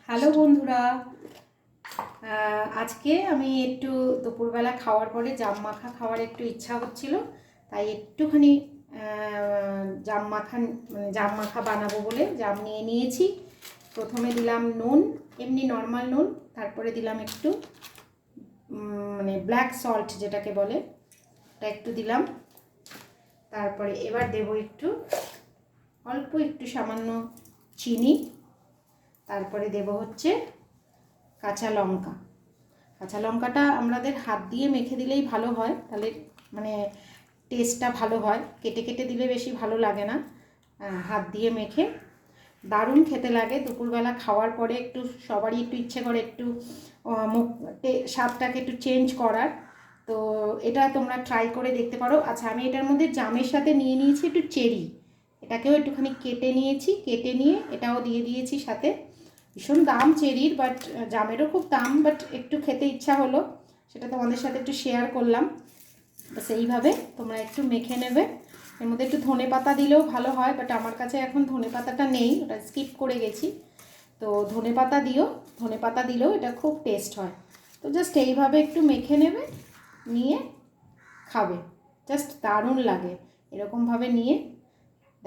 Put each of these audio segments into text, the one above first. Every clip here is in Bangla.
হ্যালো বন্ধুরা, আজকে আমি একটু দুপুরবেলা খাওয়ার পরে জাম মাখা খাওয়ার একটু ইচ্ছা হচ্ছিল, তাই একটুখানি জাম মাখা বানাবো বলে জাম নিয়ে নিয়েছি। প্রথমে দিলাম নুন, এমনি নর্মাল নুন, তারপরে দিলাম একটু ব্ল্যাক সল্ট যেটাকে বলে, ওটা একটু দিলাম। তারপরে এবার দেবো অল্প একটু সামান্য চিনি। তারপরে দেব হচ্ছে কাঁচা লঙ্কা। কাঁচা লঙ্কাটা আমাদের হাত দিয়ে মেখে দিলেই ভালো হয়, তাহলে টেস্টটা ভালো হয়। কেটে কেটে দিলে বেশি ভালো লাগে না। হাত দিয়ে মেখে দারুণ খেতে লাগে। দুপুরবেলা খাওয়ার পরে সবারই একটু ইচ্ছে করে একটু স্বাদটাকে একটু চেঞ্জ করার। তো এটা তোমরা ট্রাই করে দেখতে পারো। আচ্ছা, আমি এটার মধ্যে জামের সাথে নিয়ে নিয়েছি একটু চেরি, এটাকেও একটুখানি কেটে নিয়েছি, কেটে নিয়ে এটাও দিয়ে দিয়েছি সাথে। ভীষণ দাম চেরির, বাট জামেরও খুব দাম, বাট একটু খেতে ইচ্ছা হলো, সেটা তোমাদের সাথে একটু শেয়ার করলাম। বাস এইভাবে তোমরা একটু মেখে নেবে। এর মধ্যে একটু ধনে পাতা দিলেও ভালো হয়, বাট আমার কাছে এখন ধনে পাতাটা নেই, ওটা স্কিপ করে গেছি। তো ধনে পাতা ধনে পাতা দিলেও এটা খুব টেস্ট হয়। তো জাস্ট এইভাবে একটু মেখে নেবে, নিয়ে খাবে, জাস্ট দারুণ লাগে। এরকমভাবে নিয়ে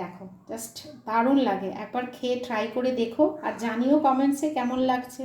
দেখো, জাস্ট দারুণ লাগে। একবার খেয়ে ট্রাই করে দেখো, আর জানিও কমেন্টসে কেমন লাগছে।